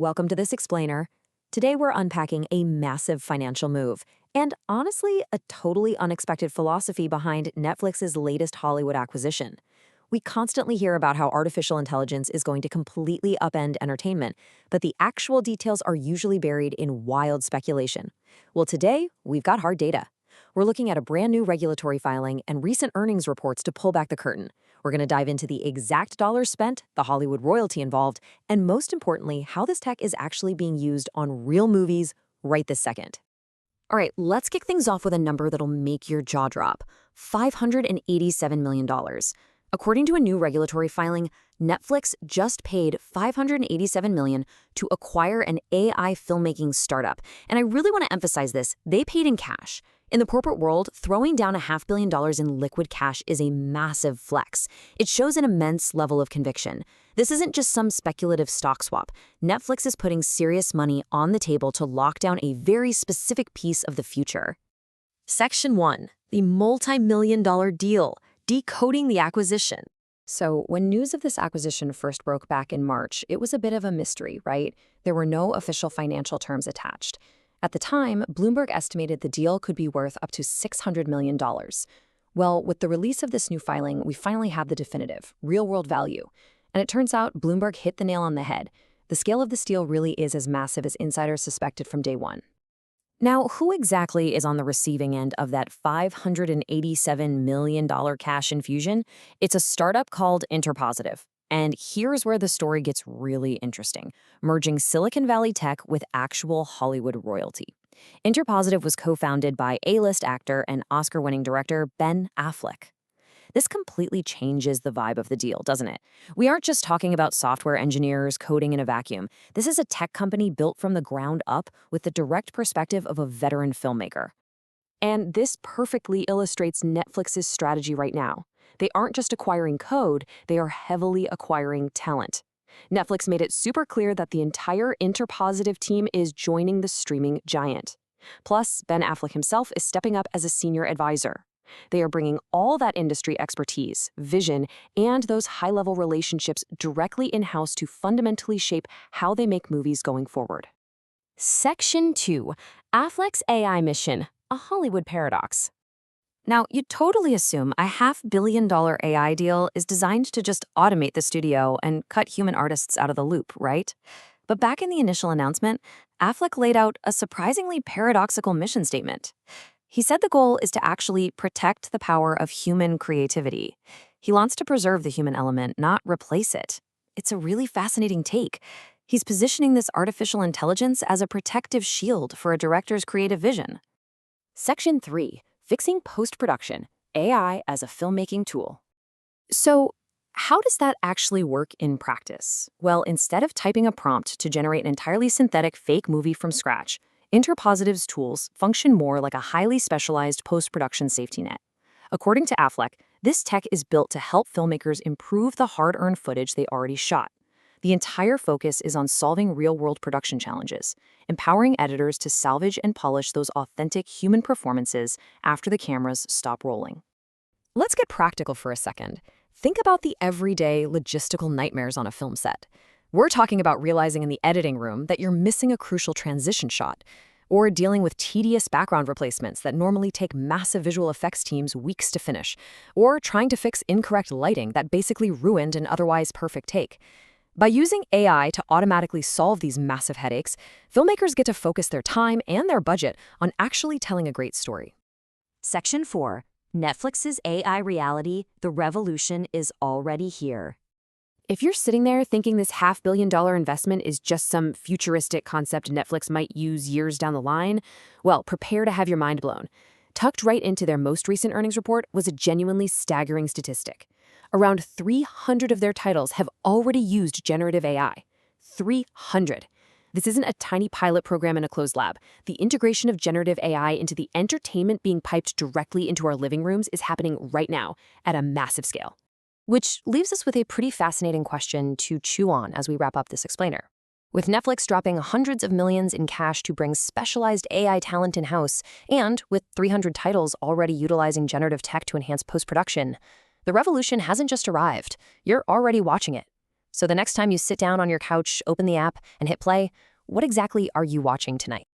welcome to this explainer. Today we're unpacking a massive financial move and honestly a totally unexpected philosophy behind Netflix's latest Hollywood acquisition. We constantly hear about how artificial intelligence is going to completely upend entertainment, but the actual details are usually buried in wild speculation. Well, today we've got hard data. We're looking at a brand new regulatory filing and recent earnings reports to pull back the curtain. We're going to dive into the exact dollars spent, the Hollywood royalty involved, and most importantly, how this tech is actually being used on real movies right this second. All right, let's kick things off with a number that'll make your jaw drop: $587 million. According to a new regulatory filing, Netflix just paid $587 million to acquire an AI filmmaking startup. And I really want to emphasize this: they paid in cash. In the corporate world, throwing down $500 million in liquid cash is a massive flex. It shows an immense level of conviction. This isn't just some speculative stock swap. Netflix is putting serious money on the table to lock down a very specific piece of the future. Section 1. The multi-million-dollar deal. Decoding the acquisition. So when news of this acquisition first broke back in March, it was a bit of a mystery, right? There were no official financial terms attached. At the time, Bloomberg estimated the deal could be worth up to $600 million. Well, with the release of this new filing, we finally have the definitive, real-world value. And it turns out Bloomberg hit the nail on the head. The scale of this deal really is as massive as insiders suspected from day one. Now, who exactly is on the receiving end of that $587 million cash infusion? It's a startup called Interpositive. And here's where the story gets really interesting, merging Silicon Valley tech with actual Hollywood royalty. Interpositive was co-founded by A-list actor and Oscar-winning director Ben Affleck. This completely changes the vibe of the deal, doesn't it? We aren't just talking about software engineers coding in a vacuum. This is a tech company built from the ground up with the direct perspective of a veteran filmmaker. And this perfectly illustrates Netflix's strategy right now. They aren't just acquiring code, they are heavily acquiring talent. Netflix made it super clear that the entire Interpositive team is joining the streaming giant. Plus, Ben Affleck himself is stepping up as a senior advisor. They are bringing all that industry expertise, vision, and those high-level relationships directly in-house to fundamentally shape how they make movies going forward. Section 2. Affleck's AI mission, a Hollywood paradox. Now, you'd totally assume a $500 million AI deal is designed to just automate the studio and cut human artists out of the loop, right? But back in the initial announcement, Affleck laid out a surprisingly paradoxical mission statement. He said the goal is to actually protect the power of human creativity. He wants to preserve the human element, not replace it. It's a really fascinating take. He's positioning this artificial intelligence as a protective shield for a director's creative vision. Section 3. Fixing post-production, AI as a filmmaking tool. So, how does that actually work in practice? Well, instead of typing a prompt to generate an entirely synthetic fake movie from scratch, Interpositive's tools function more like a highly specialized post-production safety net. According to Affleck, this tech is built to help filmmakers improve the hard-earned footage they already shot. The entire focus is on solving real-world production challenges, empowering editors to salvage and polish those authentic human performances after the cameras stop rolling. Let's get practical for a second. Think about the everyday logistical nightmares on a film set. We're talking about realizing in the editing room that you're missing a crucial transition shot, or dealing with tedious background replacements that normally take massive visual effects teams weeks to finish, or trying to fix incorrect lighting that basically ruined an otherwise perfect take. By using AI to automatically solve these massive headaches, filmmakers get to focus their time and their budget on actually telling a great story. Section 4. Netflix's AI reality, the revolution is already here. If you're sitting there thinking this $500 million investment is just some futuristic concept Netflix might use years down the line, well, prepare to have your mind blown. Tucked right into their most recent earnings report was a genuinely staggering statistic. Around 300 of their titles have already used generative AI. 300. This isn't a tiny pilot program in a closed lab. The integration of generative AI into the entertainment being piped directly into our living rooms is happening right now at a massive scale. Which leaves us with a pretty fascinating question to chew on as we wrap up this explainer. With Netflix dropping hundreds of millions in cash to bring specialized AI talent in-house, and with 300 titles already utilizing generative tech to enhance post-production, the revolution hasn't just arrived. You're already watching it. So the next time you sit down on your couch, open the app, and hit play, what exactly are you watching tonight?